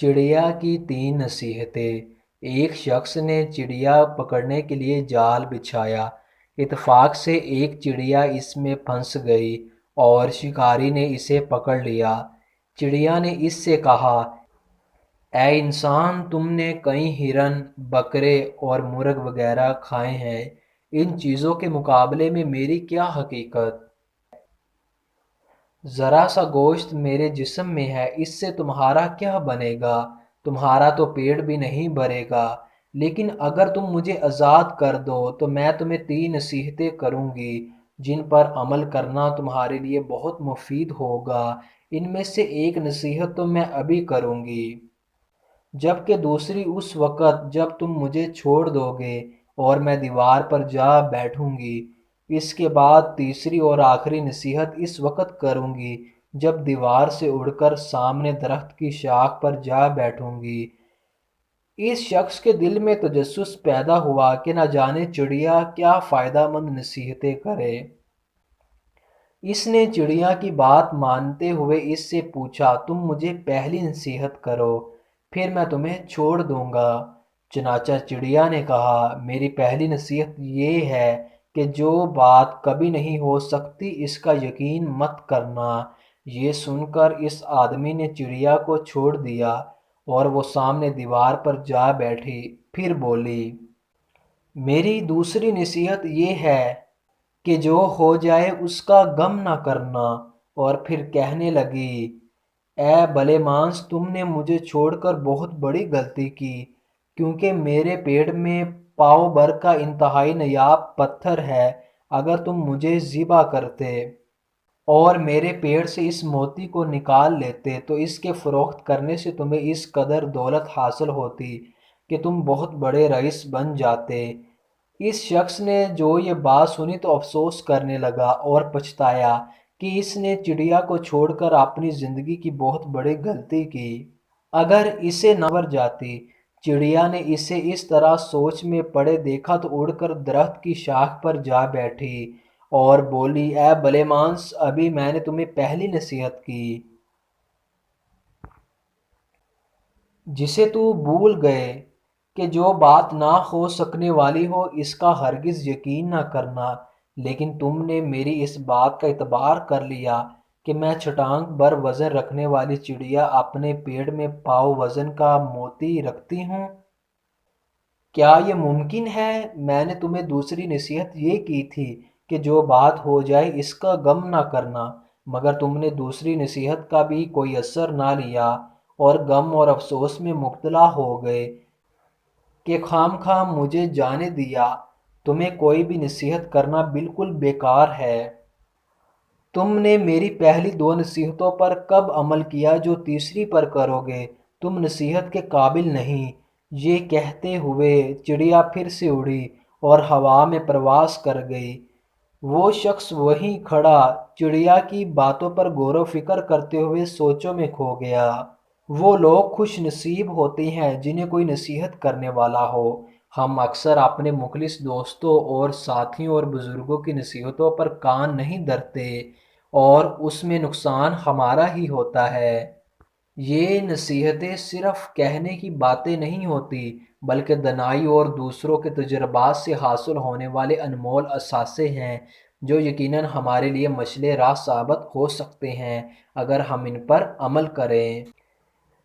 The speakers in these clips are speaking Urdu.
چڑیا کی 3 نصیحتیں۔ ایک شخص نے چڑیا پکڑنے کے لیے جال بچھایا۔ اتفاق سے ایک چڑیا اس میں پھنس گئی اور شکاری نے اسے پکڑ لیا۔ چڑیا نے اس سے کہا، اے انسان، تم نے کئی ہرن، بکرے اور مرغ وغیرہ کھائے ہیں، ان چیزوں کے مقابلے میں میری کیا حقیقت؟ ذرا سا گوشت میرے جسم میں ہے، اس سے تمہارا کیا بنے گا؟ تمہارا تو پیٹ بھی نہیں بھرے گا۔ لیکن اگر تم مجھے آزاد کر دو تو میں تمہیں 3 نصیحتیں کروں گی جن پر عمل کرنا تمہارے لیے بہت مفید ہوگا۔ ان میں سے ایک نصیحت تو میں ابھی کروں گی، جبکہ دوسری اس وقت جب تم مجھے چھوڑ دو گے اور میں دیوار پر جا بیٹھوں گی۔ اس کے بعد تیسری اور آخری نصیحت اس وقت کروں گی جب دیوار سے اڑ کر سامنے درخت کی شاخ پر جا بیٹھوں گی۔ اس شخص کے دل میں تجسس پیدا ہوا کہ نہ جانے چڑیا کیا فائدہ مند نصیحتیں کرے۔ اس نے چڑیا کی بات مانتے ہوئے اس سے پوچھا، تم مجھے پہلی نصیحت کرو، پھر میں تمہیں چھوڑ دوں گا۔ چنانچہ چڑیا نے کہا، میری پہلی نصیحت یہ ہے کہ جو بات کبھی نہیں ہو سکتی اس کا یقین مت کرنا۔ یہ سن کر اس آدمی نے چڑیا کو چھوڑ دیا اور وہ سامنے دیوار پر جا بیٹھی۔ پھر بولی، میری دوسری نصیحت یہ ہے کہ جو ہو جائے اس کا غم نہ کرنا۔ اور پھر کہنے لگی، اے بھلے مانس، تم نے مجھے چھوڑ کر بہت بڑی غلطی کی، کیونکہ میرے پیٹ میں پاؤ بھر کا انتہائی نایاب پتھر ہے۔ اگر تم مجھے ذبح کرتے اور میرے پیڑ سے اس موتی کو نکال لیتے تو اس کے فروخت کرنے سے تمہیں اس قدر دولت حاصل ہوتی کہ تم بہت بڑے رئیس بن جاتے۔ اس شخص نے جو یہ بات سنی تو افسوس کرنے لگا اور پچھتایا کہ اس نے چڑیا کو چھوڑ کر اپنی زندگی کی بہت بڑی غلطی کی۔ اگر اسے نہ مر جاتی۔ چڑیا نے اسے اس طرح سوچ میں پڑے دیکھا تو اڑ کر درخت کی شاخ پر جا بیٹھی اور بولی، اے بھلے مانس، ابھی میں نے تمہیں پہلی نصیحت کی جسے تو بھول گئے کہ جو بات نہ ہو سکنے والی ہو اس کا ہرگز یقین نہ کرنا۔ لیکن تم نے میری اس بات کا اعتبار کر لیا کہ میں چھٹانک بھر وزن رکھنے والی چڑیا اپنے پیڑ میں پاؤ وزن کا موتی رکھتی ہوں۔ کیا یہ ممکن ہے؟ میں نے تمہیں دوسری نصیحت یہ کی تھی کہ جو بات ہو جائے اس کا غم نہ کرنا، مگر تم نے دوسری نصیحت کا بھی کوئی اثر نہ لیا اور غم اور افسوس میں مبتلا ہو گئے کہ خام خواہ مجھے جانے دیا۔ تمہیں کوئی بھی نصیحت کرنا بالکل بیکار ہے۔ تم نے میری پہلی 2 نصیحتوں پر کب عمل کیا جو تیسری پر کرو گے؟ تم نصیحت کے قابل نہیں۔ یہ کہتے ہوئے چڑیا پھر سے اڑی اور ہوا میں پرواز کر گئی۔ وہ شخص وہیں کھڑا چڑیا کی باتوں پر غور و فکر کرتے ہوئے سوچوں میں کھو گیا۔ وہ لوگ خوش نصیب ہوتے ہیں جنہیں کوئی نصیحت کرنے والا ہو۔ ہم اکثر اپنے مخلص دوستوں اور ساتھیوں اور بزرگوں کی نصیحتوں پر کان نہیں دھرتے اور اس میں نقصان ہمارا ہی ہوتا ہے۔ یہ نصیحتیں صرف کہنے کی باتیں نہیں ہوتی، بلکہ دانائی اور دوسروں کے تجربات سے حاصل ہونے والے انمول اثاثے ہیں جو یقیناً ہمارے لیے مشعل راہ ثابت ہو سکتے ہیں اگر ہم ان پر عمل کریں۔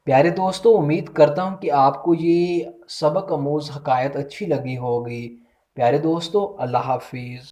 پیارے دوستو، امید کرتا ہوں کہ آپ کو یہ سبق آموز حکایت اچھی لگی ہوگی۔ پیارے دوستو، اللہ حافظ۔